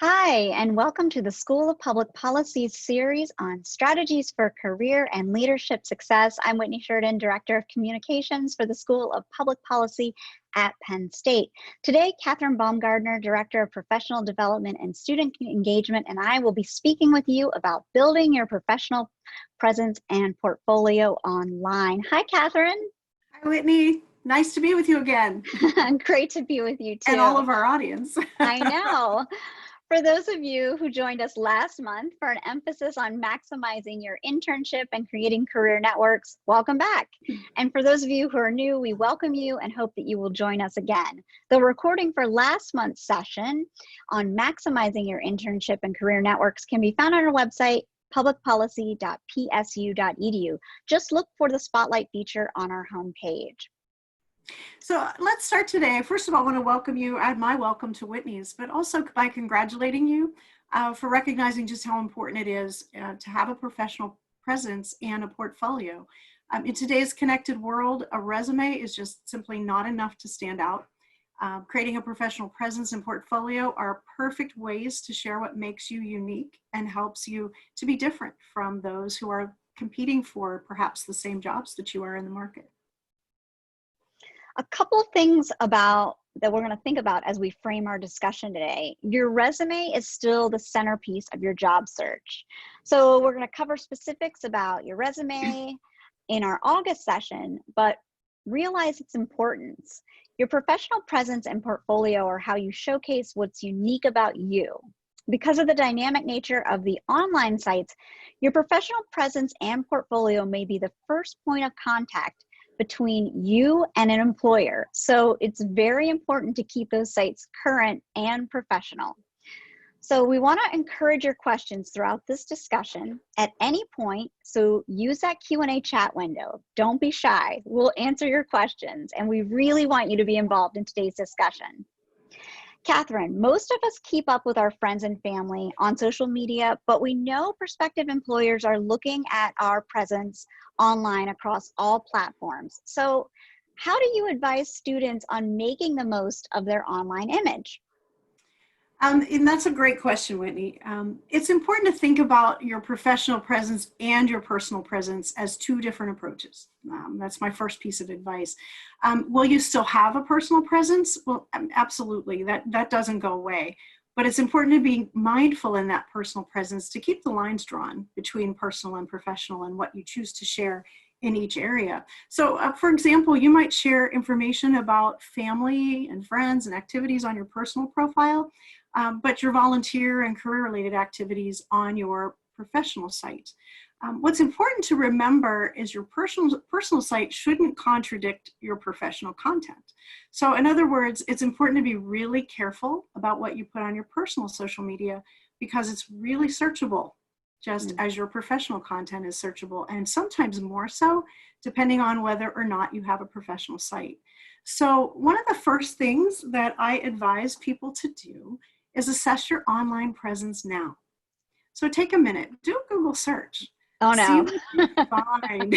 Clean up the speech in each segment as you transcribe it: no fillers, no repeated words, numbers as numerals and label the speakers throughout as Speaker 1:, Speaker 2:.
Speaker 1: Hi, and welcome to the School of Public Policy's series on strategies for career and leadership success. I'm Whitney Sheridan, Director of Communications for the School of Public Policy at Penn State. Today, Catherine Baumgardner, Director of Professional Development and Student Engagement, and I will be speaking with you about building your professional presence and portfolio online. Hi, Catherine.
Speaker 2: Hi, Whitney. Nice to be with you again.
Speaker 1: Great to be with you too.
Speaker 2: And all of our audience.
Speaker 1: I know. For those of you who joined us last month for an emphasis on maximizing your internship and creating career networks, welcome back. And for those of you who are new, we welcome you and hope that you will join us again. The recording for last month's session on maximizing your internship and career networks can be found on our website, publicpolicy.psu.edu. Just look for the spotlight feature on our homepage.
Speaker 2: So let's start today. First of all, I want to welcome you, add my welcome to Whitney's, but also by congratulating you for recognizing just how important it is to have a professional presence and a portfolio. In today's connected world, a resume is just simply not enough to stand out. Creating a professional presence and portfolio are perfect ways to share what makes you unique and helps you to be different from those who are competing for perhaps the same jobs that you are in the market.
Speaker 1: A couple of things that we're going to think about as we frame our discussion today. Your resume is still the centerpiece of your job search. So we're going to cover specifics about your resume in our August session, but realize its importance. Your professional presence and portfolio are how you showcase what's unique about you. Because of the dynamic nature of the online sites, your professional presence and portfolio may be the first point of contact between you and an employer. So it's very important to keep those sites current and professional. So we want to encourage your questions throughout this discussion at any point. So use that Q&A chat window. Don't be shy. We'll answer your questions, and we really want you to be involved in today's discussion. Catherine, most of us keep up with our friends and family on social media, but we know prospective employers are looking at our presence online across all platforms. So how do you advise students on making the most of their online image?
Speaker 2: And that's a great question, Whitney. It's important to think about your professional presence and your personal presence as two different approaches. That's my first piece of advice. Will you still have a personal presence? Well, absolutely, that doesn't go away. But it's important to be mindful in that personal presence to keep the lines drawn between personal and professional and what you choose to share in each area. So for example, you might share information about family and friends and activities on your personal profile, but your volunteer and career-related activities on your professional site. What's important to remember is your personal site shouldn't contradict your professional content. So in other words, it's important to be really careful about what you put on your personal social media because it's really searchable, just as your professional content is searchable, and sometimes more so, depending on whether or not you have a professional site. So one of the first things that I advise people to do is assess your online presence now. So take a minute, do a Google search.
Speaker 1: Oh no.
Speaker 2: See what you find.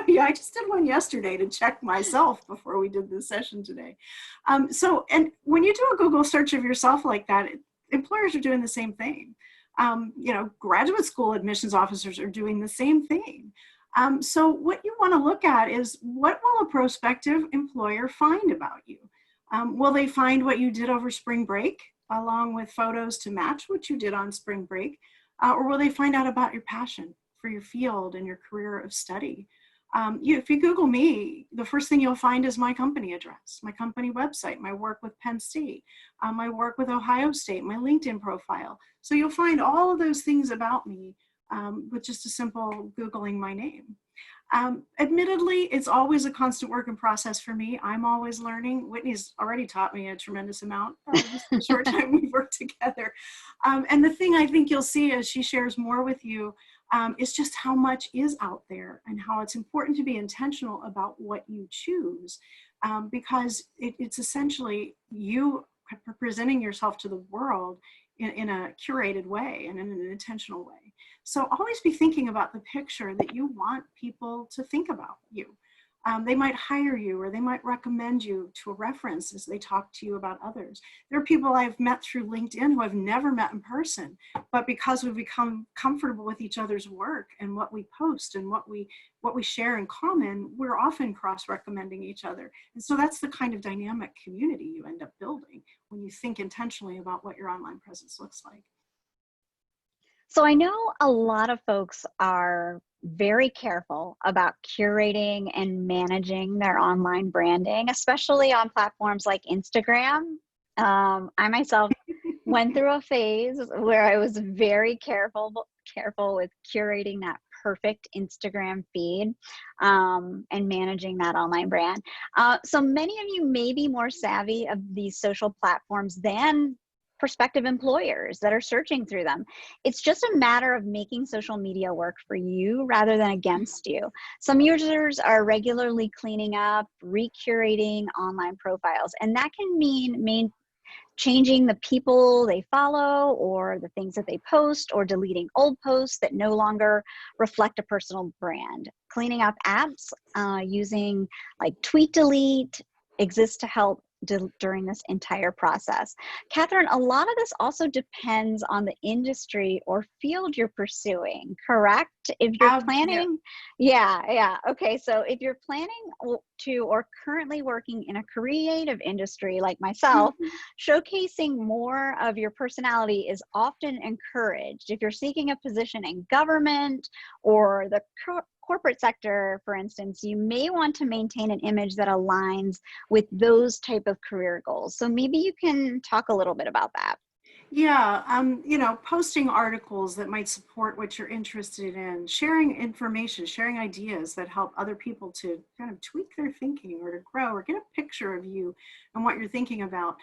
Speaker 2: Yeah, I just did one yesterday to check myself before we did this session today. And when you do a Google search of yourself like that, employers are doing the same thing. Graduate school admissions officers are doing the same thing. So what you want to look at is, what will a prospective employer find about you? Will they find what you did over spring break, along with photos to match what you did on spring break? Or will they find out about your passion for your field and your career of study? If you Google me, the first thing you'll find is my company address, my company website, my work with Penn State, my work with Ohio State, my LinkedIn profile. So you'll find all of those things about me with just a simple Googling my name. Admittedly, it's always a constant work in process for me. I'm always learning. Whitney's already taught me a tremendous amount just the short time we've worked together. And the thing I think you'll see as she shares more with you is just how much is out there and how it's important to be intentional about what you choose, because it's essentially you presenting yourself to the world in a curated way and in an intentional way. So always be thinking about the picture that you want people to think about you. They might hire you, or they might recommend you to a reference as they talk to you about others. There are people I've met through LinkedIn who I've never met in person, but because we've become comfortable with each other's work and what we post and what we share in common, we're often cross-recommending each other. And so that's the kind of dynamic community you end up building when you think intentionally about what your online presence looks like.
Speaker 1: So I know a lot of folks are very careful about curating and managing their online branding, especially on platforms like Instagram. I myself went through a phase where I was very careful with curating that perfect Instagram feed, and managing that online brand. So many of you may be more savvy of these social platforms than prospective employers that are searching through them. It's just a matter of making social media work for you rather than against you. Some users are regularly cleaning up, recurating online profiles, and that can mean changing the people they follow or the things that they post, or deleting old posts that no longer reflect a personal brand. Cleaning up apps using like Tweet Delete exists to help during this entire process. Catherine, a lot of this also depends on the industry or field you're pursuing, correct? If you're planning, yeah. Okay, so if you're planning to or currently working in a creative industry like myself, showcasing more of your personality is often encouraged. If you're seeking a position in government or the corporate sector, for instance, you may want to maintain an image that aligns with those type of career goals. So maybe you can talk a little bit about that.
Speaker 2: Yeah, posting articles that might support what you're interested in, sharing information, sharing ideas that help other people to kind of tweak their thinking or to grow or get a picture of you and what you're thinking about.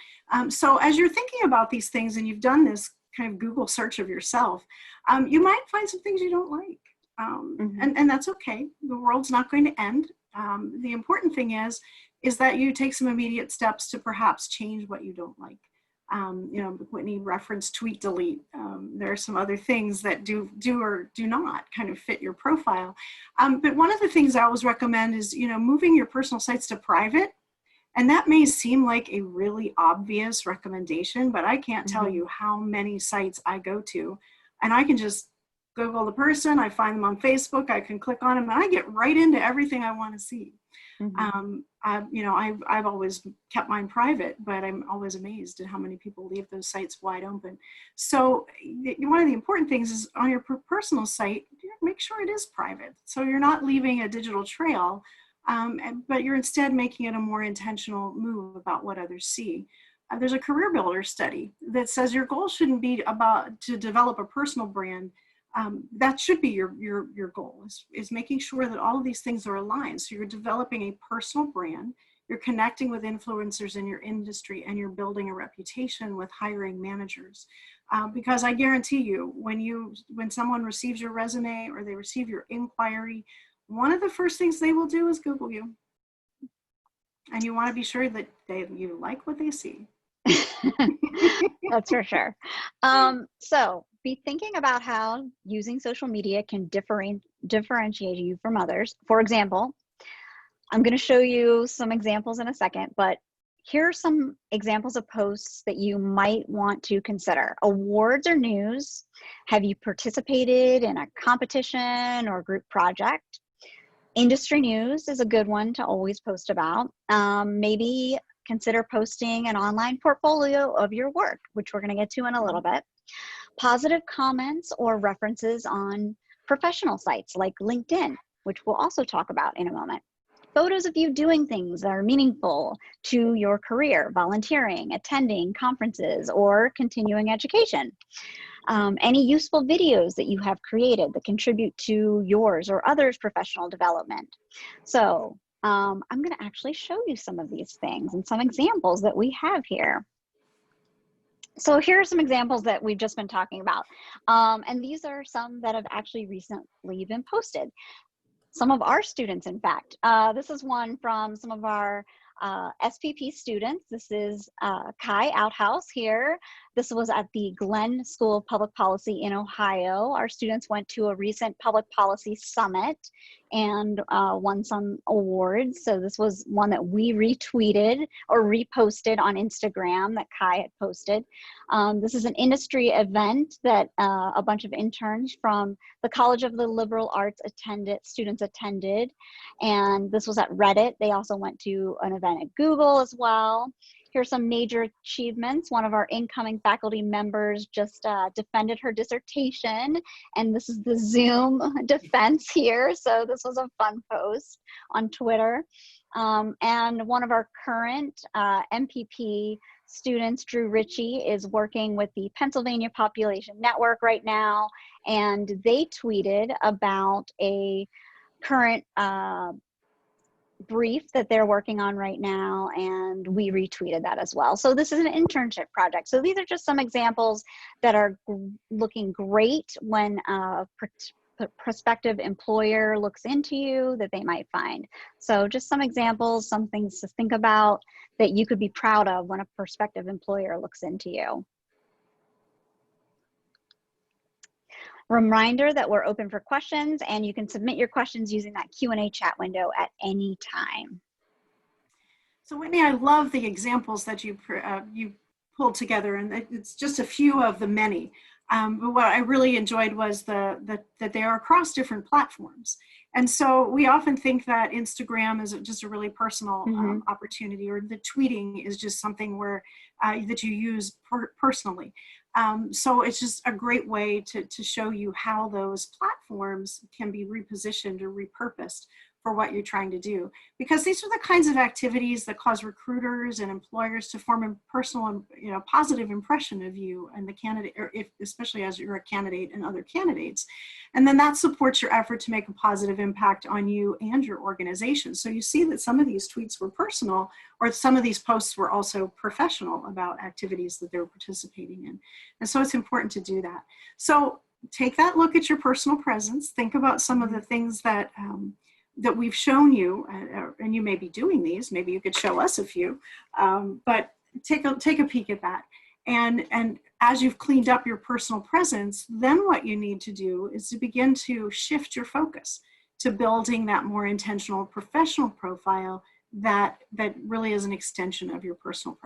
Speaker 2: So as you're thinking about these things and you've done this kind of Google search of yourself, you might find some things you don't like. And that's okay. The world's not going to end. The important thing is that you take some immediate steps to perhaps change what you don't like. Whitney referenced Tweet Delete. There are some other things that do or do not kind of fit your profile. But one of the things I always recommend is, moving your personal sites to private. And that may seem like a really obvious recommendation, but I can't tell you how many sites I go to, and I can just Google the person, I find them on Facebook, I can click on them, and I get right into everything I want to see. I've always kept mine private, but I'm always amazed at how many people leave those sites wide open. So one of the important things is on your personal site, make sure it is private. So you're not leaving a digital trail, but you're instead making it a more intentional move about what others see. There's a career builder study that says your goal shouldn't be about to develop a personal brand. That should be your goal, is making sure that all of these things are aligned. So you're developing a personal brand, you're connecting with influencers in your industry, and you're building a reputation with hiring managers. Because I guarantee you, when someone receives your resume or they receive your inquiry, one of the first things they will do is Google you. And you want to be sure that you like what they see.
Speaker 1: That's for sure. So be thinking about how using social media can differentiate you from others. For example, I'm going to show you some examples in a second, but here are some examples of posts that you might want to consider. Awards or news. Have you participated in a competition or group project? Industry news is a good one to always post about. Maybe consider posting an online portfolio of your work, which we're going to get to in a little bit. Positive comments or references on professional sites like LinkedIn, which we'll also talk about in a moment. Photos of you doing things that are meaningful to your career, volunteering, attending conferences, or continuing education. Any useful videos that you have created that contribute to yours or others' professional development. So I'm going to actually show you some of these things and some examples that we have here. So here are some examples that we've just been talking about. And these are some that have actually recently been posted. Some of our students, in fact. This is one from some of our SPP students. This is Kai Outhouse here. This was at the Glenn School of Public Policy in Ohio. Our students went to a recent public policy summit and won some awards. So this was one that we retweeted or reposted on Instagram that Kai had posted. This is an industry event that a bunch of interns from the College of the Liberal Arts students attended. And this was at Reddit. They also went to an event at Google as well. Here's some major achievements. One of our incoming faculty members just defended her dissertation, and this is the Zoom defense here. So this was a fun post on Twitter. And one of our current MPP students, Drew Ritchie, is working with the Pennsylvania Population Network right now, and they tweeted about a current brief that they're working on right now, and we retweeted that as well. So this is an internship project. So these are just some examples that are looking great when a prospective employer looks into you that they might find. So just some examples, some things to think about that you could be proud of when a prospective employer looks into you. Reminder that we're open for questions, and you can submit your questions using that Q&A chat window at any time.
Speaker 2: So Whitney, I love the examples that you pulled together, and it's just a few of the many. But what I really enjoyed was that they are across different platforms. And so we often think that Instagram is just a really personal opportunity, or the tweeting is just something where that you use personally. So it's just a great way to show you how those platforms can be repositioned or repurposed for what you're trying to do. Because these are the kinds of activities that cause recruiters and employers to form a personal, positive impression of you and the candidate, or especially as you're a candidate and other candidates. And then that supports your effort to make a positive impact on you and your organization. So you see that some of these tweets were personal, or some of these posts were also professional about activities that they were participating in. And so it's important to do that. So take that look at your personal presence. Think about some of the things that that we've shown you, and you may be doing these. Maybe you could show us a few, but take a peek at that. And as you've cleaned up your personal presence, then what you need to do is to begin to shift your focus to building that more intentional professional profile that really is an extension of your personal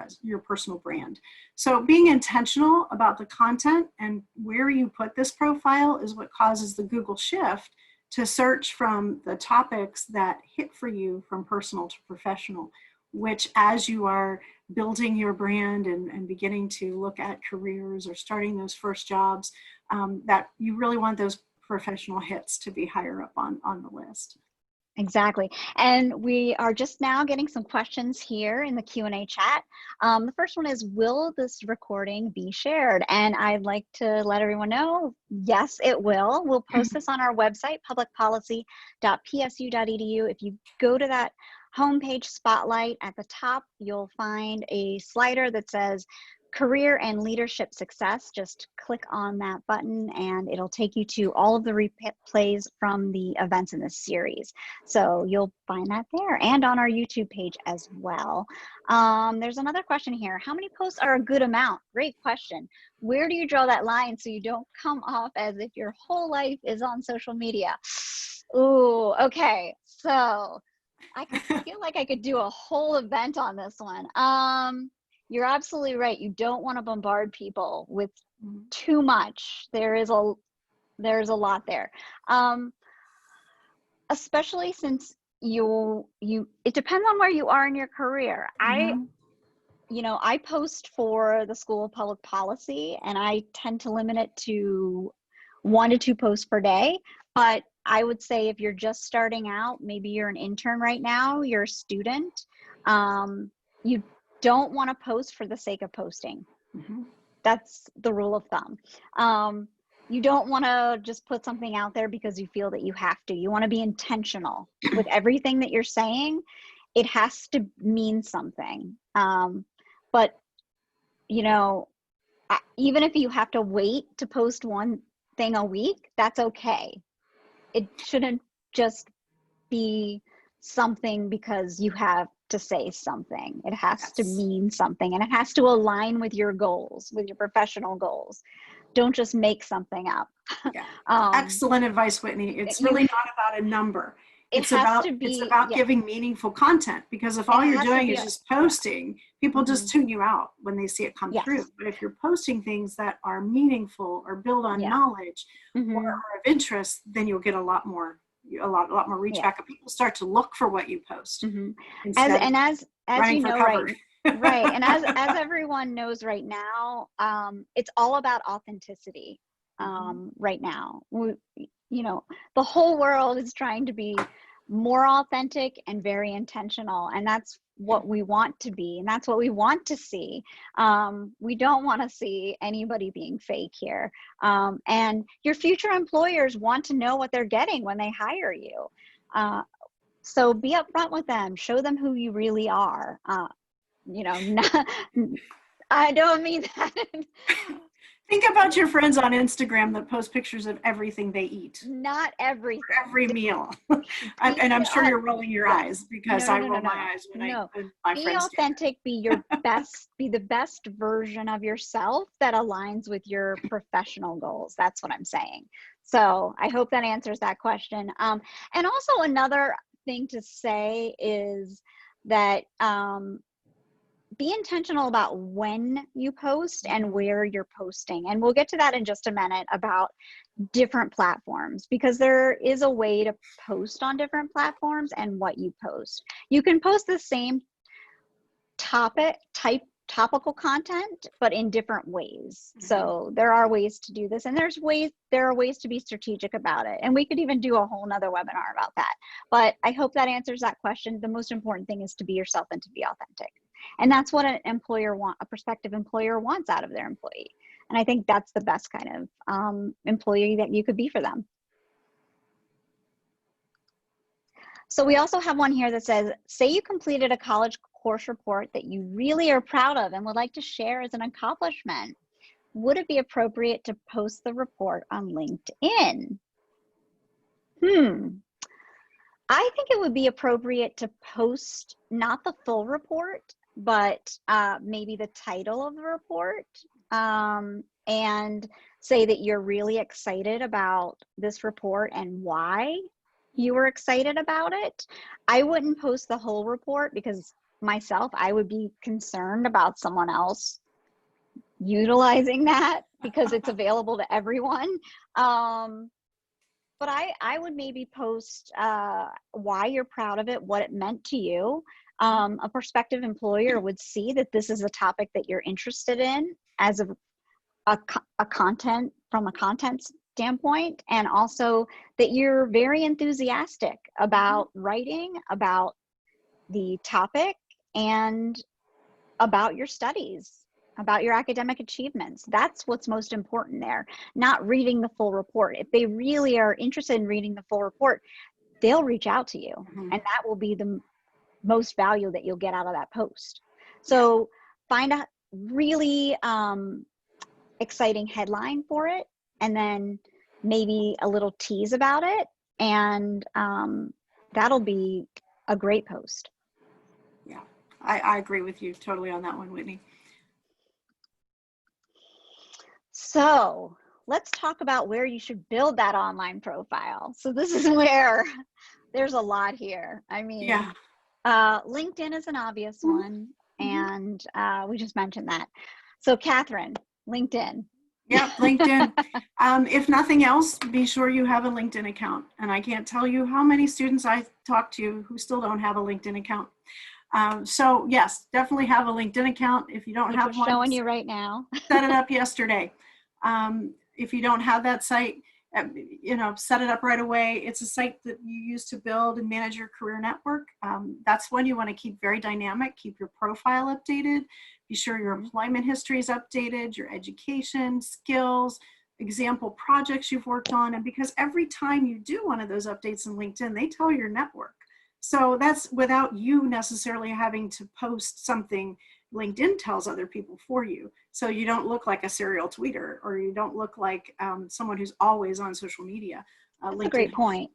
Speaker 2: brand. So being intentional about the content and where you put this profile is what causes the Google shift to search from the topics that hit for you from personal to professional, which as you are building your brand and beginning to look at careers or starting those first jobs, that you really want those professional hits to be higher up on the list.
Speaker 1: Exactly. And we are just now getting some questions here in the Q&A chat. The first one is, will this recording be shared? And I'd like to let everyone know, yes, it will. We'll post this on our website, publicpolicy.psu.edu. If you go to that homepage spotlight at the top, you'll find a slider that says Career and Leadership Success. Just click on that button and it'll take you to all of the replays from the events in this series. So you'll find that there and on our YouTube page as well. There's another question here. How many posts are a good amount? Great question. Where do you draw that line so you don't come off as if your whole life is on social media? Ooh, okay. So I feel like I could do a whole event on this one. You're absolutely right. You don't want to bombard people with too much. There's a lot there. Especially since it depends on where you are in your career. I post for the School of Public Policy, and I tend to limit it to 1 to 2 posts per day. But I would say if you're just starting out, maybe you're an intern right now, you're a student, you don't want to post for the sake of posting. That's the rule of thumb. You don't want to just put something out there because you feel that you have to. You want to be intentional with everything that you're saying. It has to mean something. But, even if you have to wait to post one thing a week, that's okay. It shouldn't just be something because you have to say something. It has to mean something, and it has to align with your goals, with your professional goals. Don't just make something up.
Speaker 2: Yeah. Excellent advice, Whitney. It's really not about a number.
Speaker 1: it has to be, yeah,
Speaker 2: giving meaningful content, because if
Speaker 1: and
Speaker 2: all
Speaker 1: it
Speaker 2: you're
Speaker 1: has to
Speaker 2: doing
Speaker 1: be,
Speaker 2: is just posting, people just tune you out when they see it come through.
Speaker 1: yes,
Speaker 2: But if you're posting things that are meaningful or build on
Speaker 1: yeah,
Speaker 2: knowledge or
Speaker 1: hmm
Speaker 2: are of interest, then you'll get a lot more reach
Speaker 1: yeah.
Speaker 2: back, and people start to look for what you post
Speaker 1: hmm As
Speaker 2: instead of
Speaker 1: and as
Speaker 2: running
Speaker 1: you
Speaker 2: for
Speaker 1: know,
Speaker 2: cover.
Speaker 1: right, and as everyone knows right now, it's all about authenticity.
Speaker 2: Mhm.
Speaker 1: Right now, you know, the whole world is trying to be more authentic and very intentional, and that's
Speaker 2: Yeah.
Speaker 1: what we want to be, and that's what we want to see. We don't want to see anybody being fake here, and your future employers want to know what they're getting when they hire you. So be upfront with them, show them who you really are. Not, I don't mean that.
Speaker 2: Think about your friends on Instagram that post pictures of everything they eat,
Speaker 1: Not everything.
Speaker 2: every meal.
Speaker 1: Be,
Speaker 2: And I'm sure you're rolling your
Speaker 1: yes.
Speaker 2: eyes, because
Speaker 1: No, no,
Speaker 2: I
Speaker 1: no, no,
Speaker 2: roll
Speaker 1: no,
Speaker 2: my
Speaker 1: no,
Speaker 2: eyes
Speaker 1: no.
Speaker 2: when my
Speaker 1: Be
Speaker 2: friends do that.
Speaker 1: authentic, be your best, be the best version of yourself that aligns with your professional goals. That's what I'm saying. So I hope that answers that question. And also another thing to say is that be intentional about when you post and where you're posting. And we'll get to that in just a minute about different platforms, because there is a way to post on different platforms and what you post. You can post the same topical content, but in different ways. So there are ways to do this, and there are ways to be strategic about it. And we could even do a whole nother webinar about that. But I hope that answers that question. The most important thing is to be yourself and to be authentic. And that's what a prospective employer wants out of their employee. And I think that's the best kind of employee that you could be for them. So we also have one here that says, say you completed a college course report that you really are proud of and would like to share as an accomplishment. Would it be appropriate to post the report on LinkedIn? I think it would be appropriate to post not the full report, but maybe the title of the report, and say that you're really excited about this report and why you were excited about it. I wouldn't post the whole report, because myself, I would be concerned about someone else utilizing that because it's available to everyone. But I would maybe post why you're proud of it, what it meant to you. A prospective employer would see that this is a topic that you're interested in as a content, from a content standpoint, and also that you're very enthusiastic about writing about the topic and about your studies, about your academic achievements. That's what's most important there, not reading the full report. If they really are interested in reading the full report, they'll reach out to you, and that will be the most value that you'll get out of that post. So find a really exciting headline for it, and then maybe a little tease about it, and that'll be a great post.
Speaker 2: Yeah, I agree with you totally on that one, Whitney.
Speaker 1: So let's talk about where you should build that online profile. So this is where there's a lot here. I mean, LinkedIn is an obvious one, and we just mentioned that. So Catherine, LinkedIn.
Speaker 2: Yep, LinkedIn. If nothing else, be sure you have a LinkedIn account. And I can't tell you how many students I talk to who still don't have a LinkedIn account. So yes, definitely have a LinkedIn account. If you don't have one,
Speaker 1: showing you right now.
Speaker 2: set it up yesterday. If you don't have that site, set it up right away. It's a site that you use to build and manage your career network. That's one you want to keep very dynamic, keep your profile updated, be sure your employment history is updated, your education, skills, example projects you've worked on. And because every time you do one of those updates in LinkedIn, they tell your network. So that's without you necessarily having to post something. LinkedIn tells other people for you. So you don't look like a serial tweeter, or you don't look like someone who's always on social media.
Speaker 1: That's
Speaker 2: LinkedIn
Speaker 1: a great point.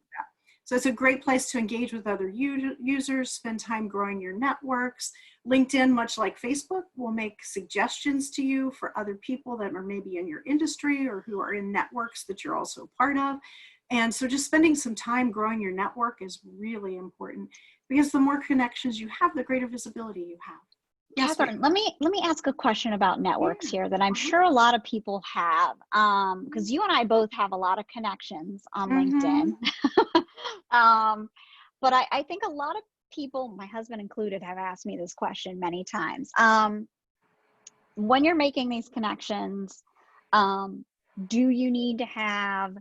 Speaker 2: So it's a great place to engage with other users, spend time growing your networks. LinkedIn, much like Facebook, will make suggestions to you for other people that are maybe in your industry or who are in networks that you're also part of. And so just spending some time growing your network is really important, because the more connections you have, the greater visibility you have. Yes,
Speaker 1: Catherine, let me ask a question about networks here that I'm
Speaker 2: Uh-huh.
Speaker 1: sure a lot of people have, because you and I both have a lot of connections on LinkedIn. um, but I think a lot of people, my husband included, have asked me this question many times. When you're making these connections, do you need to have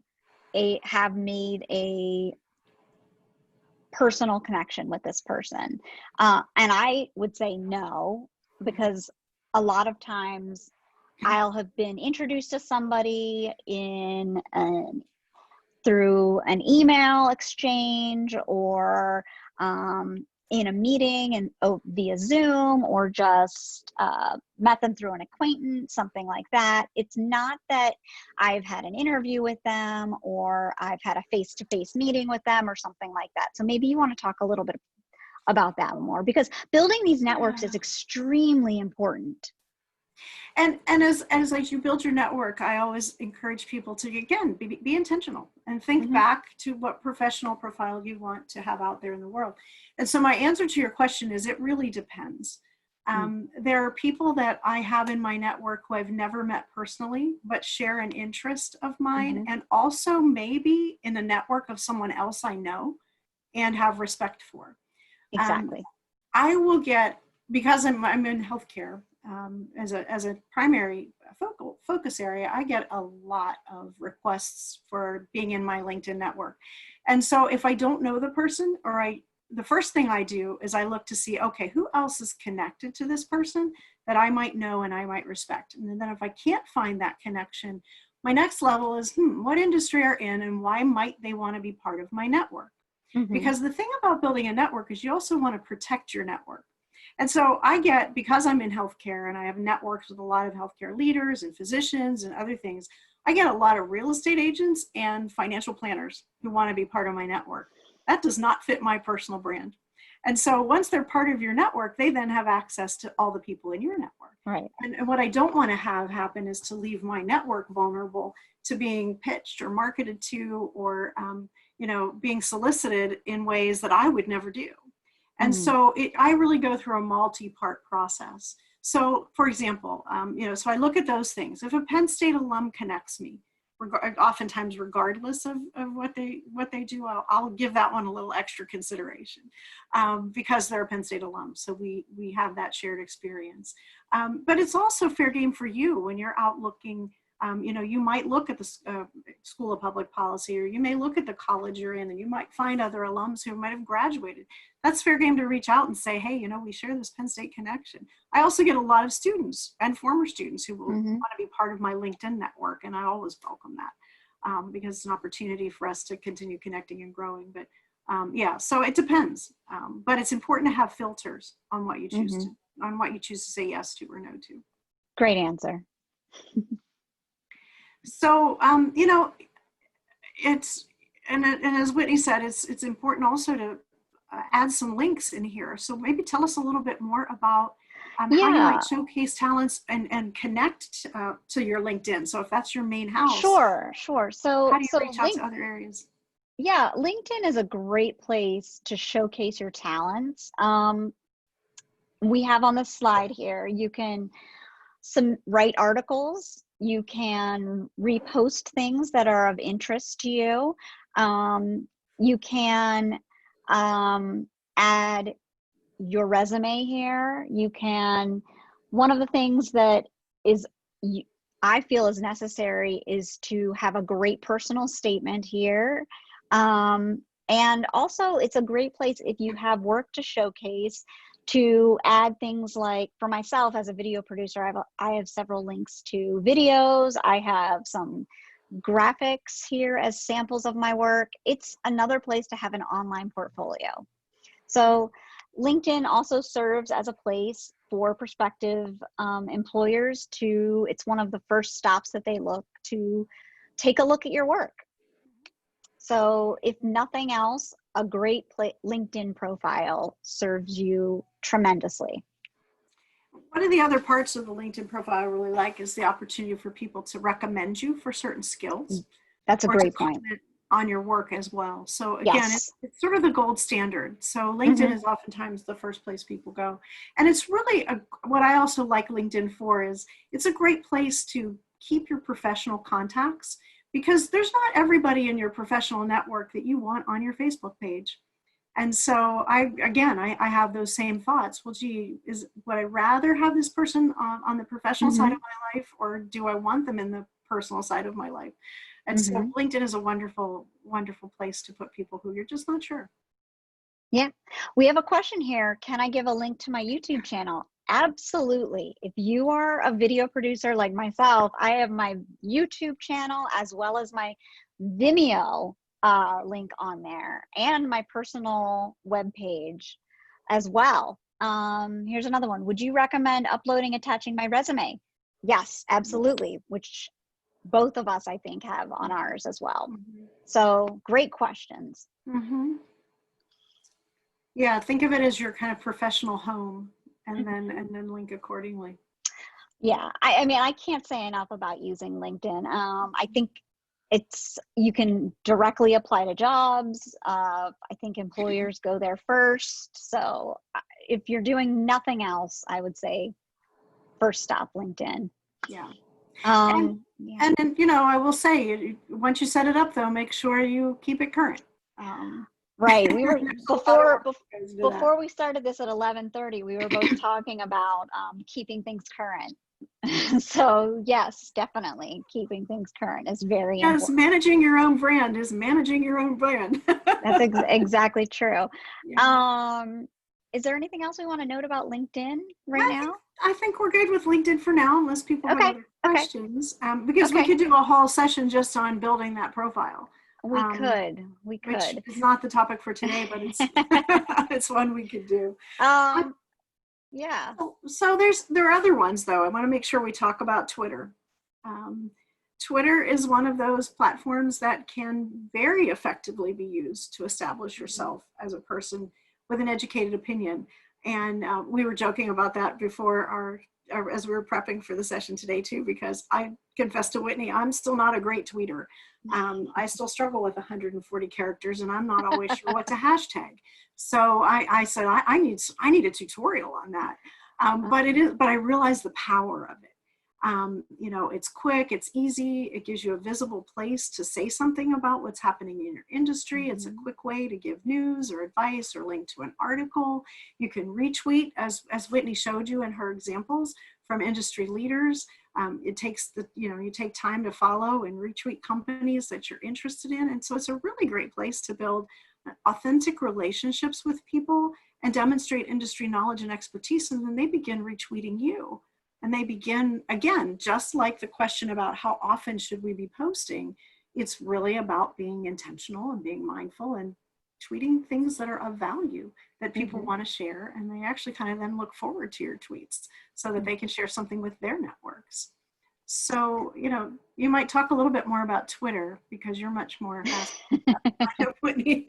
Speaker 1: made a personal connection with this person? And I would say no, because a lot of times I'll have been introduced to somebody through an email exchange, or in a meeting and via Zoom, or just met them through an acquaintance, something like that. It's not that I've had an interview with them, or I've had a face-to-face meeting with them, or something like that. So maybe you want to talk a little bit about that more, because building these networks is extremely important.
Speaker 2: And as you build your network, I always encourage people to, again, be intentional and think back to what professional profile you want to have out there in the world. And so my answer to your question is, it really depends. There are people that I have in my network who I've never met personally, but share an interest of mine, and also maybe in a network of someone else I know and have respect for.
Speaker 1: Exactly.
Speaker 2: I will get, because I'm in healthcare, as a primary focus area, I get a lot of requests for being in my LinkedIn network. And so if I don't know the person, the first thing I do is I look to see, okay, who else is connected to this person that I might know and I might respect. And then if I can't find that connection, my next level is, what industry are in and why might they want to be part of my network? Because the thing about building a network is you also want to protect your network. And so because I'm in healthcare and I have networks with a lot of healthcare leaders and physicians and other things, I get a lot of real estate agents and financial planners who want to be part of my network. That does not fit my personal brand. And so once they're part of your network, they then have access to all the people in your network.
Speaker 1: Right.
Speaker 2: And what I don't want to have happen is to leave my network vulnerable to being pitched or marketed to, or being solicited in ways that I would never do. And so I really go through a multi-part process. So for example, so I look at those things. If a Penn State alum connects me, oftentimes regardless of what they do, I'll give that one a little extra consideration, because they're a Penn State alum. So we have that shared experience. But it's also fair game for you when you're out looking. You might look at the School of Public Policy, or you may look at the college you're in, and you might find other alums who might have graduated. That's fair game to reach out and say, hey, we share this Penn State connection. I also get a lot of students and former students who will want to be part of my LinkedIn network, and I always welcome that, because it's an opportunity for us to continue connecting and growing. But so it depends. But it's important to have filters on what you choose to say yes to or no to.
Speaker 1: Great answer.
Speaker 2: So, it's, and as Whitney said, it's important also to add some links in here. So maybe tell us a little bit more about how you might showcase talents and connect to your LinkedIn. So if that's your main house.
Speaker 1: Sure. So
Speaker 2: how do you reach out to other areas?
Speaker 1: Yeah, LinkedIn is a great place to showcase your talents. We have on the slide here, you can write articles. You can repost things that are of interest to you. You can add your resume here. One of the things that I feel is necessary is to have a great personal statement here. And also it's a great place if you have work to showcase, to add things like, for myself as a video producer, I have several links to videos. I have some graphics here as samples of my work. It's another place to have an online portfolio. So LinkedIn also serves as a place for prospective employers it's one of the first stops that they look to take a look at your work. So if nothing else, a great LinkedIn profile serves you tremendously.
Speaker 2: One of the other parts of the LinkedIn profile I really like is the opportunity for people to recommend you for certain skills.
Speaker 1: That's a great point.
Speaker 2: on your work as well. So again,
Speaker 1: Yes.
Speaker 2: it's sort of the gold standard. So LinkedIn is oftentimes the first place people go. And it's really what I also like LinkedIn for is it's a great place to keep your professional contacts, because there's not everybody in your professional network that you want on your Facebook page. And so I have those same thoughts. Well, gee, would I rather have this person on the professional side of my life, or do I want them in the personal side of my life? And so LinkedIn is a wonderful, wonderful place to put people who you're just not sure.
Speaker 1: Yeah. We have a question here. Can I give a link to my YouTube channel? Absolutely. If you are a video producer like myself, I have my YouTube channel as well as my Vimeo link on there, and my personal webpage as well. Here's another one. Would you recommend uploading, attaching my resume? Yes, absolutely, which both of us, I think, have on ours as well. So great questions.
Speaker 2: Yeah, think of it as your kind of professional home, and then link accordingly.
Speaker 1: Yeah, I mean, I can't say enough about using LinkedIn. I think you can directly apply to jobs. I think employers go there first. So if you're doing nothing else, I would say first stop LinkedIn.
Speaker 2: Yeah.
Speaker 1: Yeah.
Speaker 2: And then, you know, I will say, once you set it up though, make sure you keep it current.
Speaker 1: Right. We were before we started this at 11:30, we were both talking about keeping things current. So yes, definitely keeping things current is very important.
Speaker 2: Managing your own brand is managing your own brand.
Speaker 1: That's exactly true.
Speaker 2: Yeah.
Speaker 1: Is there anything else we want to note about LinkedIn now?
Speaker 2: I think we're good with LinkedIn for now, unless people have other questions. Because we could do a whole session just on building that profile.
Speaker 1: We could.
Speaker 2: Which is not the topic for today, but it's it's one we could do.
Speaker 1: Yeah.
Speaker 2: So there are other ones though. I want to make sure we talk about Twitter. Twitter is one of those platforms that can very effectively be used to establish yourself as a person with an educated opinion. And we were joking about that before as we were prepping for the session today too, because I confessed to Whitney, I'm still not a great tweeter. I still struggle with 140 characters, and I'm not always sure what to hashtag. So I said I need a tutorial on that. But I realized the power of it. You know, it's quick, it's easy, it gives you a visible place to say something about what's happening in your industry. It's a quick way to give news or advice or link to an article. You can retweet, as Whitney showed you in her examples, from industry leaders. It takes you take time to follow and retweet companies that you're interested in. And so it's a really great place to build authentic relationships with people and demonstrate industry knowledge and expertise. And then they begin retweeting you. And they begin, again, just like the question about how often should we be posting, it's really about being intentional and being mindful and tweeting things that are of value that people want to share. And they actually kind of then look forward to your tweets so that they can share something with their networks. So, you know, you might talk a little bit more about Twitter because you're much more Whitney.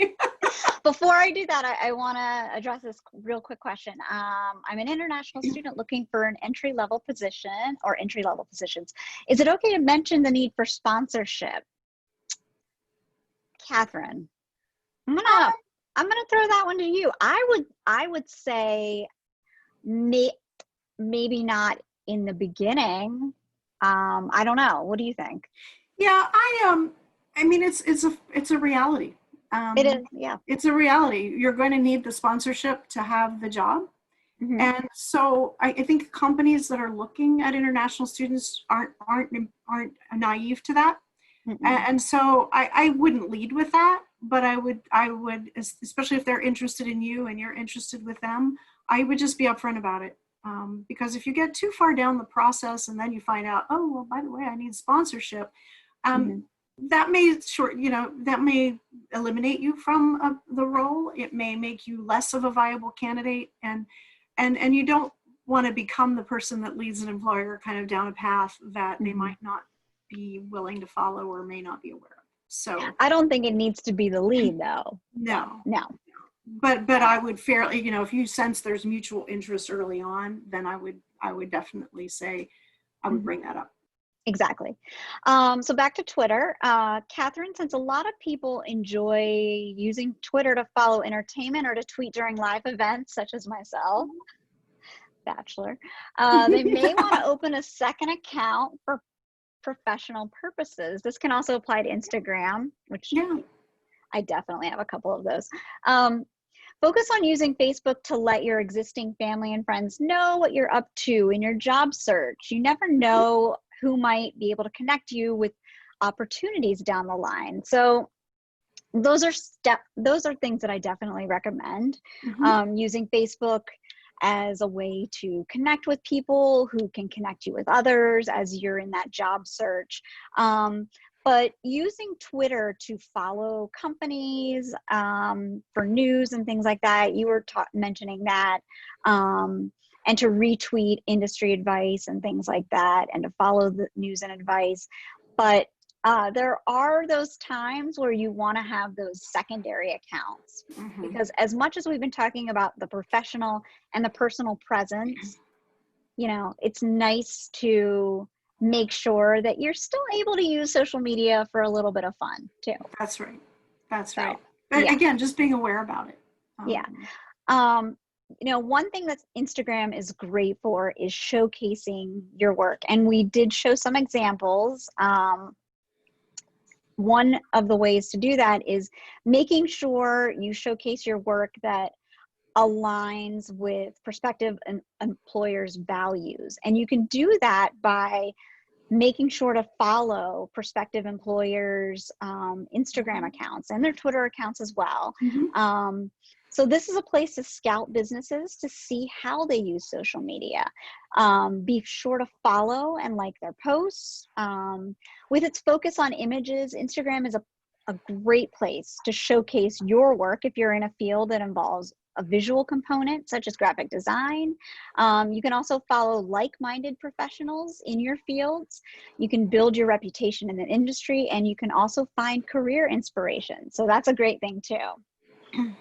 Speaker 1: Before I do that, I want to address this real quick question. I'm an international student looking for an entry-level position or entry-level positions. Is it okay to mention the need for sponsorship? Catherine, I'm gonna throw that one to you. I would say maybe not in the beginning. I don't know. What do you think?
Speaker 2: Yeah, I mean, it's a reality.
Speaker 1: It is, yeah.
Speaker 2: It's a reality. You're going to need the sponsorship to have the job. And so I think companies that are looking at international students aren't naive to that. And so I wouldn't lead with that, but I would, especially if they're interested in you and you're interested with them, I would just be upfront about it. Because if you get too far down the process and then you find out, oh, well, by the way, I need sponsorship, that may eliminate you from the role. It may make you less of a viable candidate, and you don't want to become the person that leads an employer kind of down a path that they might not be willing to follow or may not be aware of. So
Speaker 1: I don't think it needs to be the lead, though.
Speaker 2: No. But I would fairly, you know, if you sense there's mutual interest early on, then I would definitely say I would bring that up.
Speaker 1: Exactly. So back to Twitter, Catherine, since a lot of people enjoy using Twitter to follow entertainment or to tweet during live events, such as myself, Bachelor, they may want to open a second account for professional purposes. This can also apply to Instagram, which
Speaker 2: Yeah.
Speaker 1: I definitely have a couple of those. Focus on using Facebook to let your existing family and friends know what you're up to in your job search. You never know who might be able to connect you with opportunities down the line. So those are things that I definitely recommend. Using Facebook as a way to connect with people who can connect you with others as you're in that job search. But using Twitter to follow companies for news and things like that, you were mentioning that, and to retweet industry advice and things like that, and to follow the news and advice. But there are those times where you want to have those secondary accounts, because as much as we've been talking about the professional and the personal presence, it's nice to make sure that you're still able to use social media for a little bit of fun too.
Speaker 2: That's right. That's
Speaker 1: So,
Speaker 2: right. But
Speaker 1: yeah.
Speaker 2: again, just being aware about it.
Speaker 1: Yeah. One thing that Instagram is great for is showcasing your work. And we did show some examples. One of the ways to do that is making sure you showcase your work that aligns with prospective employers' values. And you can do that by making sure to follow prospective employers' Instagram accounts and their Twitter accounts as well. So this is a place to scout businesses to see how they use social media. Be sure to follow and like their posts. With its focus on images, Instagram is a great place to showcase your work if you're in a field that involves a visual component, such as graphic design. You can also follow like-minded professionals in your fields. You can build your reputation in the industry, and you can also find career inspiration. So that's a great thing too.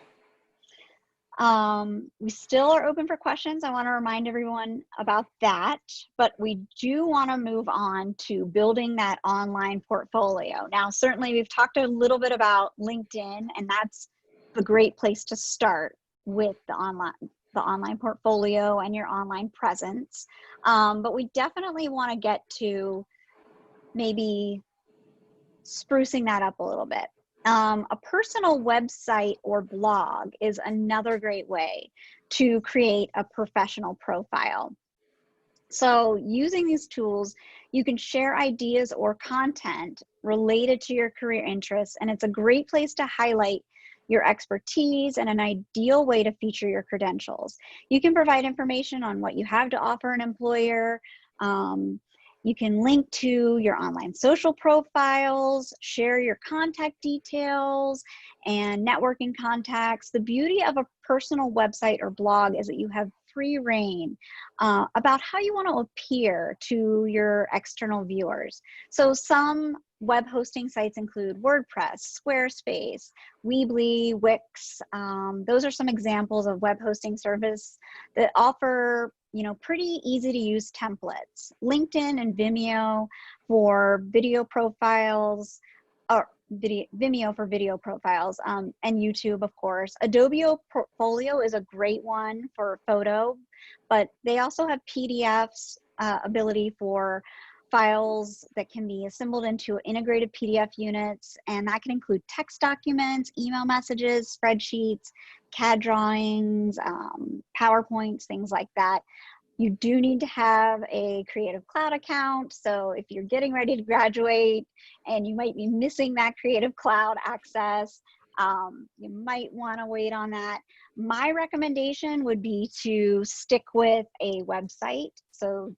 Speaker 1: We still are open for questions. I want to remind everyone about that, but we do want to move on to building that online portfolio. Now, certainly we've talked a little bit about LinkedIn, and that's a great place to start with the online portfolio and your online presence. But we definitely want to get to maybe sprucing that up a little bit. A personal website or blog is another great way to create a professional profile. So using these tools, you can share ideas or content related to your career interests, and it's a great place to highlight your expertise and an ideal way to feature your credentials. You can provide information on what you have to offer an employer. You can link to your online social profiles, share your contact details and networking contacts. The beauty of a personal website or blog is that you have free reign about how you want to appear to your external viewers. So some web hosting sites include WordPress, Squarespace, Weebly, Wix. Those are some examples of web hosting service that offer pretty easy to use templates. LinkedIn and Vimeo for video profiles, or Vimeo for video profiles, and YouTube, of course. Adobe Portfolio is a great one for photo, but they also have PDFs, ability for files that can be assembled into integrated PDF units, and that can include text documents, email messages, spreadsheets, CAD drawings, PowerPoints, things like that. You do need to have a Creative Cloud account. So if you're getting ready to graduate and you might be missing that Creative Cloud access, you might want to wait on that. My recommendation would be to stick with a website. So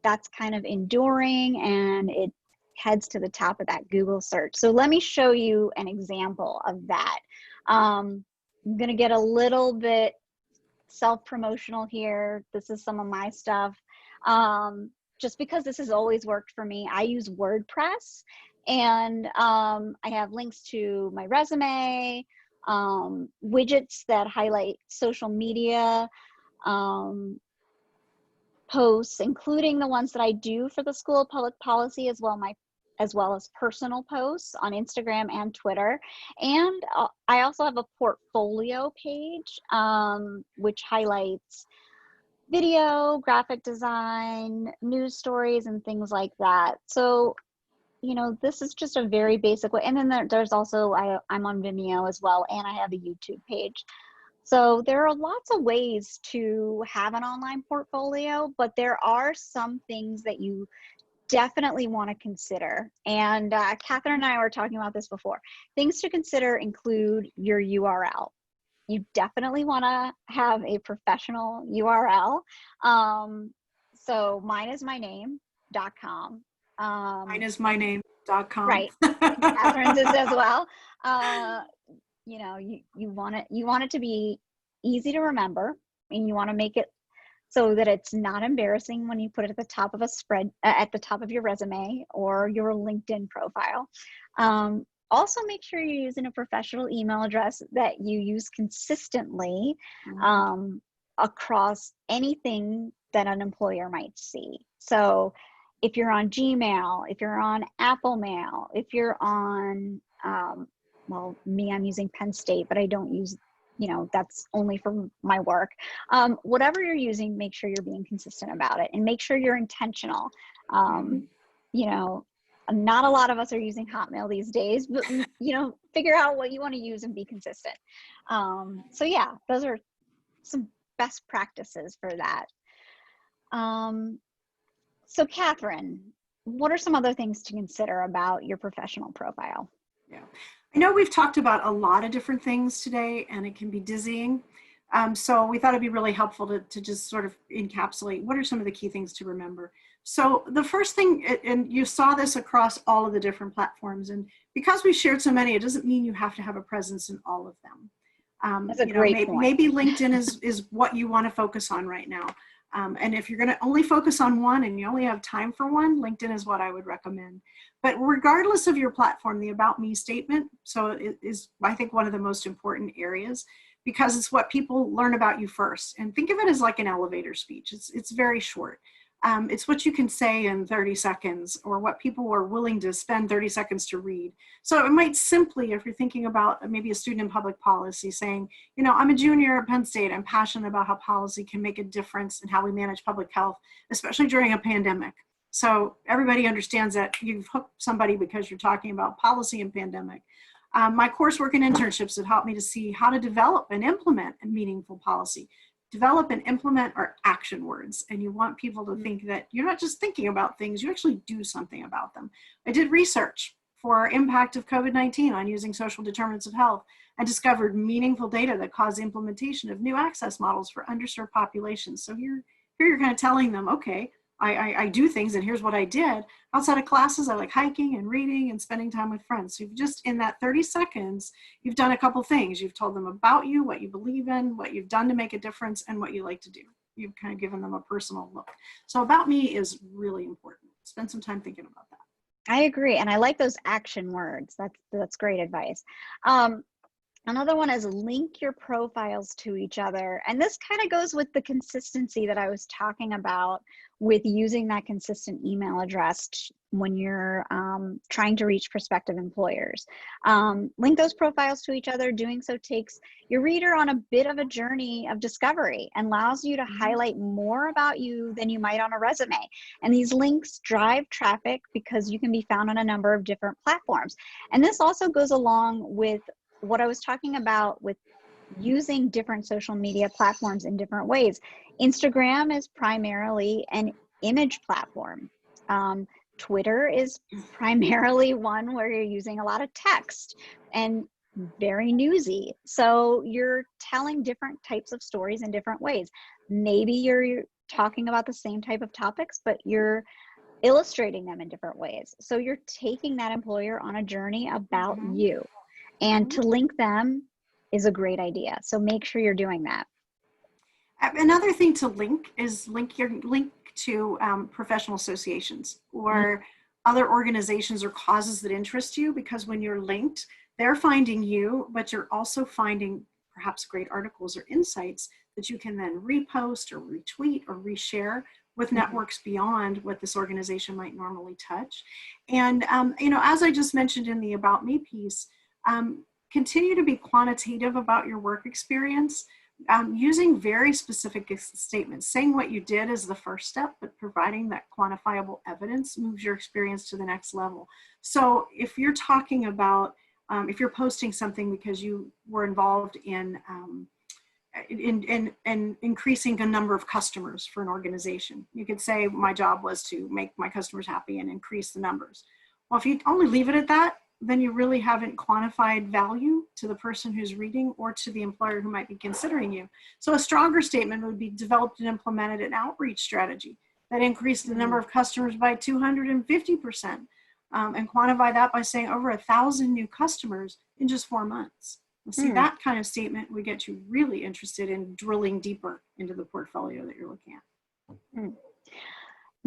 Speaker 1: that's kind of enduring and it heads to the top of that Google search. So let me show you an example of that. I'm going to get a little bit self-promotional here. This is some of my stuff. Just because this has always worked for me, I use WordPress, and I have links to my resume, widgets that highlight social media, posts, including the ones that I do for the School of Public Policy, as well as personal posts on Instagram and Twitter. And I also have a portfolio page, which highlights video, graphic design, news stories, and things like that. So, this is just a very basic way. And then there's also, I'm on Vimeo as well, and I have a YouTube page. So there are lots of ways to have an online portfolio, but there are some things that you definitely want to consider. And Catherine and I were talking about this before. Things to consider include your URL. You definitely want to have a professional URL. So mine is myname.com.
Speaker 2: Mine is myname.com.
Speaker 1: Right. Catherine's is as well. You want it to be easy to remember, and you want to make it so that it's not embarrassing when you put it at the top of at the top of your resume or your LinkedIn profile. Also, make sure you're using a professional email address that you use consistently across anything that an employer might see. So if you're on Gmail, if you're on Apple Mail, if you're on, well, I'm using Penn State, but I don't use, that's only for my work. Whatever you're using, make sure you're being consistent about it, and make sure you're intentional. Not a lot of us are using Hotmail these days, but, figure out what you want to use and be consistent. So yeah, those are some best practices for that. So Catherine, what are some other things to consider about your professional profile?
Speaker 2: Yeah, I know we've talked about a lot of different things today, and it can be dizzying. So we thought it'd be really helpful to just sort of encapsulate what are some of the key things to remember. So the first thing, and you saw this across all of the different platforms, and because we shared so many, it doesn't mean you have to have a presence in all of them.
Speaker 1: That's a great point.
Speaker 2: Maybe LinkedIn is what you want to focus on right now. And if you're going to only focus on one and you only have time for one, LinkedIn is what I would recommend. But regardless of your platform, the About Me statement, so it is, I think, one of the most important areas, because it's what people learn about you first. And think of it as like an elevator speech. It's very short. It's what you can say in 30 seconds, or what people are willing to spend 30 seconds to read. So it might simply, if you're thinking about maybe a student in public policy, saying, I'm a junior at Penn State. I'm passionate about how policy can make a difference in how we manage public health, especially during a pandemic. So everybody understands that you've hooked somebody because you're talking about policy and pandemic. My coursework and internships have helped me to see how to develop and implement a meaningful policy. Develop and implement are action words, and you want people to think that you're not just thinking about things, you actually do something about them. I did research for impact of COVID-19 on using social determinants of health, and discovered meaningful data that caused implementation of new access models for underserved populations. So here you're kind of telling them, okay, I do things, and here's what I did. Outside of classes, I like hiking and reading and spending time with friends. So you've just, in that 30 seconds, you've done a couple things. You've told them about you, what you believe in, what you've done to make a difference, and what you like to do. You've kind of given them a personal look. So About Me is really important. Spend some time thinking about that.
Speaker 1: I agree. And I like those action words. That's great advice. Another one is link your profiles to each other. And this kind of goes with the consistency that I was talking about with using that consistent email address when you're trying to reach prospective employers. Link those profiles to each other. Doing so takes your reader on a bit of a journey of discovery and allows you to highlight more about you than you might on a resume. And these links drive traffic because you can be found on a number of different platforms. And this also goes along with what I was talking about with using different social media platforms in different ways. Instagram is primarily an image platform. Twitter is primarily one where you're using a lot of text and very newsy. So you're telling different types of stories in different ways. Maybe you're talking about the same type of topics, but you're illustrating them in different ways. So you're taking that employer on a journey about you. And to link them is a great idea. So make sure you're doing that.
Speaker 2: Another thing to link is link to professional associations or other organizations or causes that interest you, because when you're linked, they're finding you, but you're also finding perhaps great articles or insights that you can then repost or retweet or reshare with networks beyond what this organization might normally touch. And, as I just mentioned in the About Me piece, continue to be quantitative about your work experience, using very specific statements. Saying what you did is the first step, but providing that quantifiable evidence moves your experience to the next level. So if you're talking about, if you're posting something because you were involved in increasing a number of customers for an organization, you could say my job was to make my customers happy and increase the numbers. Well, if you only leave it at that, then you really haven't quantified value to the person who's reading or to the employer who might be considering you. So a stronger statement would be developed and implemented an outreach strategy that increased the number of customers by 250%, and quantify that by saying over 1,000 new customers in just 4 months. See, that kind of statement would get you really interested in drilling deeper into the portfolio that you're looking at.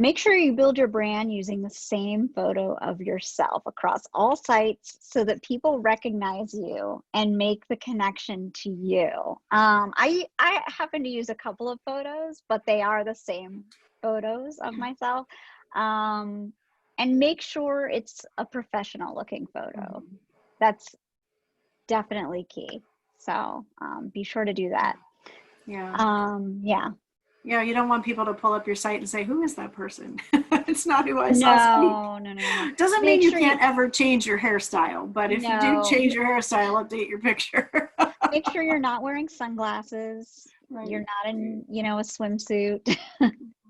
Speaker 1: Make sure you build your brand using the same photo of yourself across all sites so that people recognize you and make the connection to you. I happen to use a couple of photos, but they are the same photos of myself. And make sure it's a professional looking photo. That's definitely key. So be sure to do that.
Speaker 2: Yeah, you don't want people to pull up your site and say, who is that person? It's not who I saw speak. No. Doesn't mean you can't ever change your hairstyle, but if you do change your hairstyle, update your picture.
Speaker 1: Make sure you're not wearing sunglasses. Right. You're not in, a swimsuit,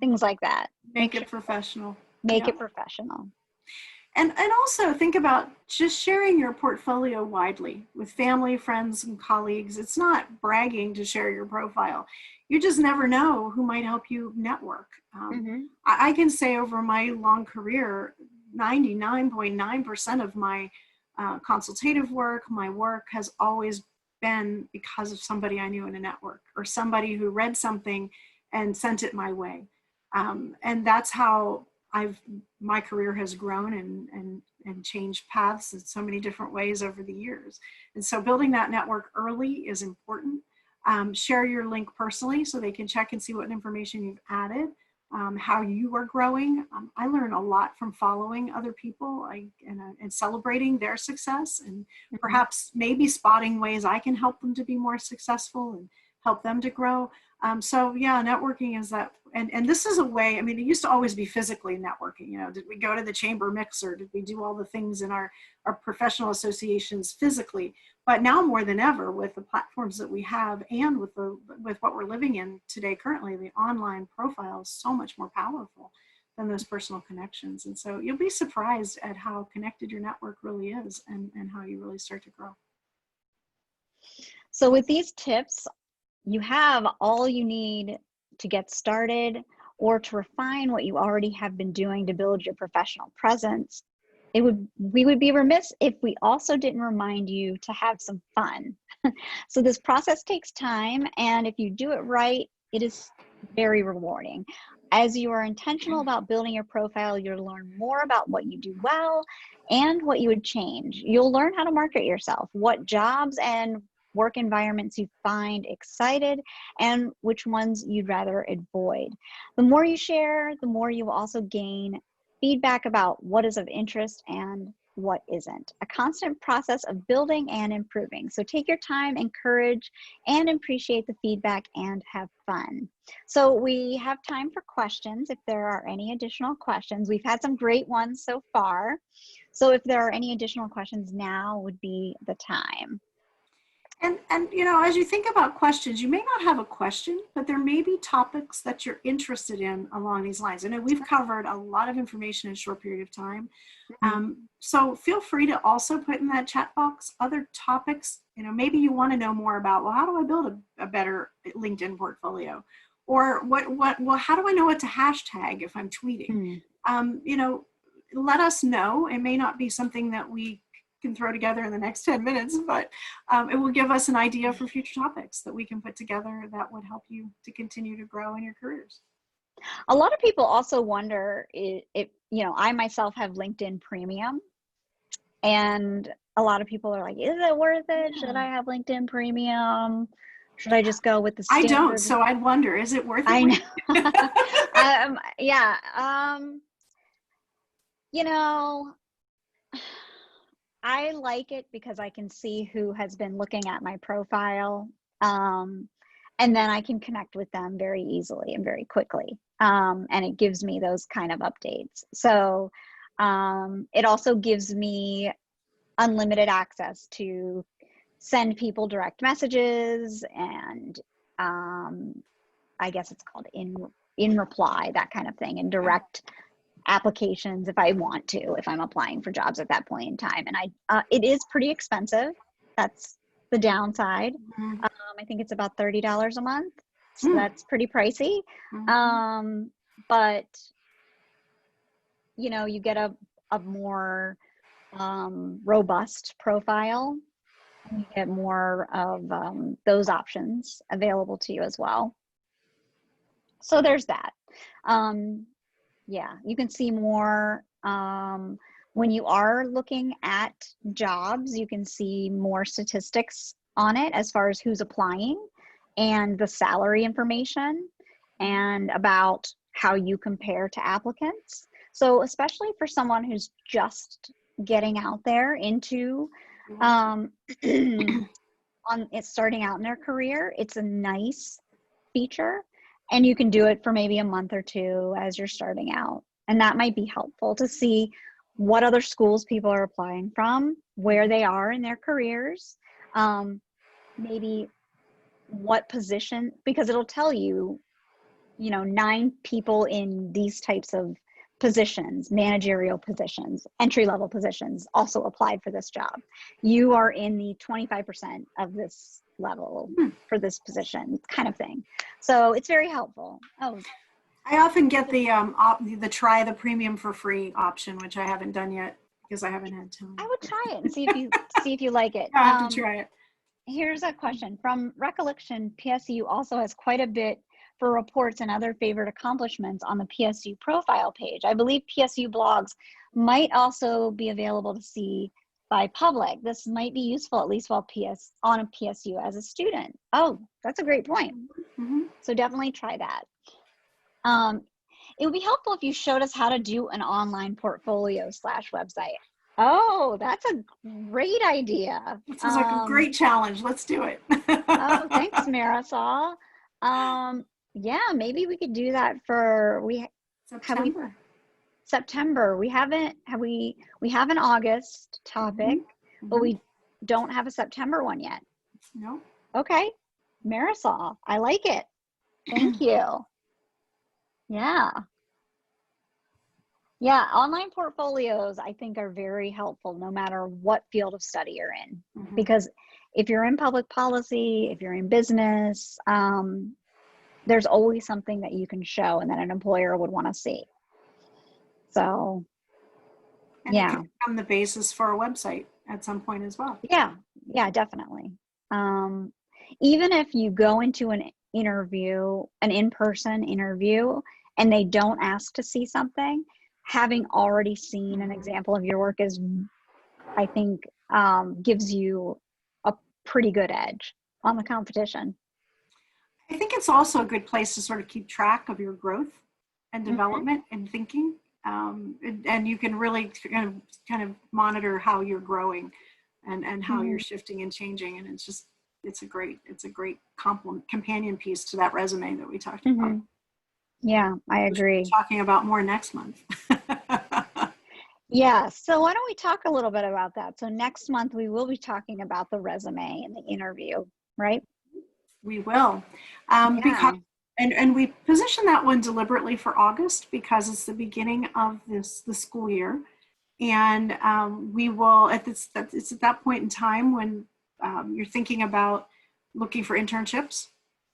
Speaker 1: things like that.
Speaker 2: Make it professional.
Speaker 1: Make it professional.
Speaker 2: And also think about just sharing your portfolio widely with family, friends, and colleagues. It's not bragging to share your profile. You just never know who might help you network. I can say over my long career, 99.9% of my consultative work, my work has always been because of somebody I knew in a network or somebody who read something and sent it my way. And that's how my career has grown and changed paths in so many different ways over the years. And so building that network early is important. Share your link personally so they can check and see what information you've added, how you are growing. I learn a lot from following other people and celebrating their success and perhaps maybe spotting ways I can help them to be more successful and help them to grow. So yeah, networking is that. And this is a way, it used to always be physically networking. Did we go to the chamber mixer? Did we do all the things in our professional associations physically? But now more than ever, with the platforms that we have and with what we're living in today currently, the online profile is so much more powerful than those personal connections. And so you'll be surprised at how connected your network really is and how you really start to grow.
Speaker 1: So with these tips, you have all you need to get started or to refine what you already have been doing to build your professional presence. We would be remiss if we also didn't remind you to have some fun. So this process takes time, and if you do it right, it is very rewarding. As you are intentional about building your profile, you'll learn more about what you do well and what you would change. You'll learn how to market yourself, what jobs and work environments you find excited, and which ones you'd rather avoid. The more you share, the more you will also gain feedback about what is of interest and what isn't. A constant process of building and improving. So take your time, encourage, and appreciate the feedback and have fun. So we have time for questions if there are any additional questions. We've had some great ones so far. So if there are any additional questions, now would be the time.
Speaker 2: And as you think about questions, you may not have a question, but there may be topics that you're interested in along these lines. I know we've covered a lot of information in a short period of time. So feel free to also put in that chat box other topics. Maybe you want to know more about, well, how do I build a better LinkedIn portfolio? Or how do I know what to hashtag if I'm tweeting? Let us know. It may not be something that we can throw together in the next 10 minutes, but it will give us an idea for future topics that we can put together that would help you to continue to grow in your careers.
Speaker 1: A lot of people also wonder if I myself have LinkedIn Premium, and a lot of people are like, is it worth it? Should I have LinkedIn Premium? Should I just go with the
Speaker 2: I don't,
Speaker 1: standard?
Speaker 2: so I'd wonder, is it worth
Speaker 1: I
Speaker 2: it?
Speaker 1: know. Yeah. You know, I like it because I can see who has been looking at my profile. And then I can connect with them very easily and very quickly. And it gives me those kind of updates. So it also gives me unlimited access to send people direct messages and I guess it's called in reply, that kind of thing, and direct applications if I want to, if I'm applying for jobs at that point in time. And it is pretty expensive. That's the downside.
Speaker 2: Mhm.
Speaker 1: I think it's about $30 a month. So
Speaker 2: Hmm.
Speaker 1: that's pretty pricey.
Speaker 2: Mhm.
Speaker 1: But you know, you get a more robust profile. You get more of those options available to you as well. So there's that. Yeah, you can see more when you are looking at jobs, you can see more statistics on it as far as who's applying and the salary information and about how you compare to applicants. So especially for someone who's just getting out there into on it starting out in their career, it's a nice feature, and you can do it for maybe a month or two as you're starting out, and that might be helpful to see what other schools people are applying from, where they are in their careers, maybe what position, because it'll tell you, you know, 9 people in these types of positions, managerial positions, entry level positions, also applied for this job. You are in the 25% of this level for this position, kind of thing. So it's very helpful. Oh,
Speaker 2: I often get the try the premium for free option, which I haven't done yet because I haven't had time.
Speaker 1: I would try it and see if you like it.
Speaker 2: I have to try it.
Speaker 1: Here's a question. From recollection, PSU also has quite a bit for reports and other favorite accomplishments on the PSU profile page. I believe PSU blogs might also be available to see by public. This might be useful, at least while on a PSU as a student. Oh, that's a great point.
Speaker 2: Mm-hmm.
Speaker 1: So definitely try that. It would be helpful if you showed us how to do an online portfolio / website. Oh, that's a great idea.
Speaker 2: This is like a great challenge. Let's do it.
Speaker 1: Oh, thanks, Marisol. Yeah, maybe we could do that for
Speaker 2: September.
Speaker 1: September. We have an August topic,
Speaker 2: Mm-hmm.
Speaker 1: but we don't have a September one yet.
Speaker 2: No.
Speaker 1: Okay, Marisol, I like it. Thank you. Yeah. Yeah, online portfolios I think are very helpful no matter what field of study you're in.
Speaker 2: Mm-hmm.
Speaker 1: Because if you're in public policy, if you're in business, there's always something that you can show and that an employer would want to see. So,
Speaker 2: and it can become the basis for a website at some point as well.
Speaker 1: Yeah, definitely. Even if you go into an in-person interview, and they don't ask to see something, having already seen an example of your work I think, gives you a pretty good edge on the competition.
Speaker 2: I think it's also a good place to sort of keep track of your growth and development and thinking. And you can really kind of monitor how you're growing and how you're shifting and changing. And it's a great companion piece to that resume that we talked about.
Speaker 1: Yeah, I agree.
Speaker 2: We're talking about more next month.
Speaker 1: Yeah, so why don't we talk a little bit about that? So next month we will be talking about the resume and the interview, right?
Speaker 2: We will. Because we position that one deliberately for August because it's the beginning of the school year. And we will, it's at that point in time when you're thinking about looking for internships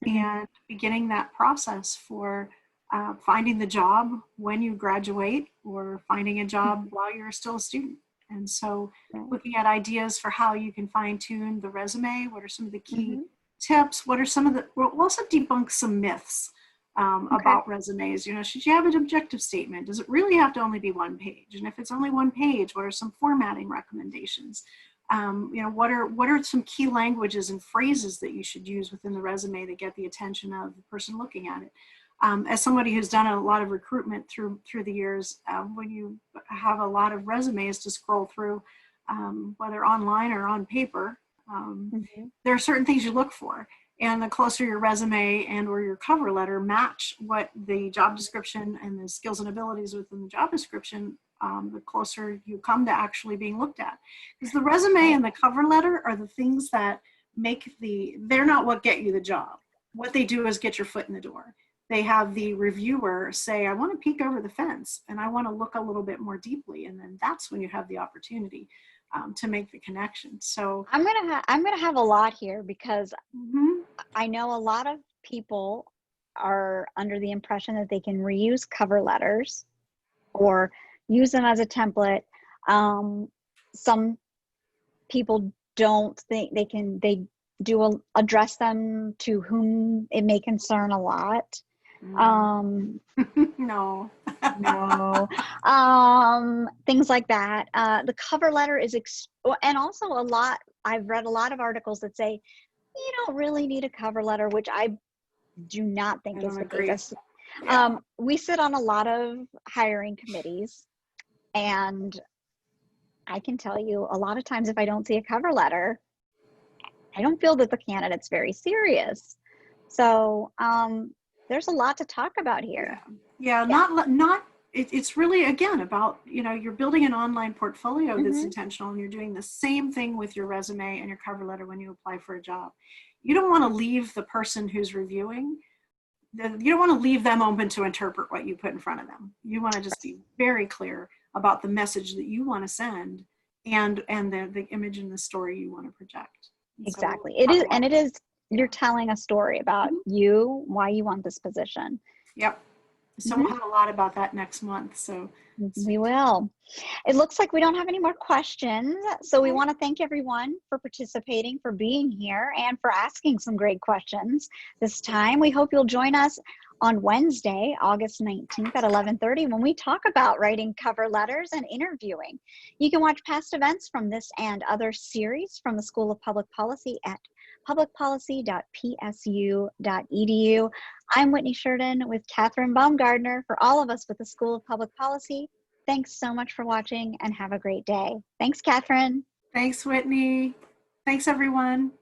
Speaker 2: and beginning that process for finding the job when you graduate or finding a job while you're still a student. And so looking at ideas for how you can fine tune the resume, what are some of the key tips, what are some of we'll also debunk some myths about resumes. You know, should you have an objective statement? Does it really have to only be one page? And if it's only one page, what are some formatting recommendations? What are some key languages and phrases that you should use within the resume that get the attention of the person looking at it? As somebody who's done a lot of recruitment through the years, when you have a lot of resumes to scroll through, whether online or on paper, there are certain things you look for. And the closer your resume and or your cover letter match what the job description and the skills and abilities within the job description, the closer you come to actually being looked at. Because the resume and the cover letter are the things that they're not what get you the job. What they do is get your foot in the door. They have the reviewer say, I want to peek over the fence and I want to look a little bit more deeply. And then that's when you have the opportunity to make the connection. So
Speaker 1: I'm gonna have a lot here because I know a lot of people are under the impression that they can reuse cover letters or use them as a template. Some people don't think they do address them to whom it may concern a lot.
Speaker 2: No.
Speaker 1: No. Things like that. The cover letter is, and also I've read a lot of articles that say, you don't really need a cover letter, which I do not think is the case.
Speaker 2: Yeah.
Speaker 1: We sit on a lot of hiring committees, and I can tell you a lot of times if I don't see a cover letter, I don't feel that the candidate's very serious. So there's a lot to talk about here.
Speaker 2: Yeah. It's really, again, about, you're building an online portfolio that's intentional, and you're doing the same thing with your resume and your cover letter when you apply for a job. You don't want to leave the person who's reviewing, you don't want to leave them open to interpret what you put in front of them. You want to just be very clear about the message that you want to send and the image and the story you want to project.
Speaker 1: Exactly. You're telling a story about you, why you want this position.
Speaker 2: Yep. So we'll have a lot about that next month. So
Speaker 1: we will. It looks like we don't have any more questions. So we want to thank everyone for participating, for being here, and for asking some great questions this time. We hope you'll join us on Wednesday, August 19th at 11:30 when we talk about writing cover letters and interviewing. You can watch past events from this and other series from the School of Public Policy at publicpolicy.psu.edu. I'm Whitney Sheridan with Catherine Baumgardner. For all of us with the School of Public Policy, thanks so much for watching and have a great day. Thanks, Catherine.
Speaker 2: Thanks, Whitney. Thanks, everyone.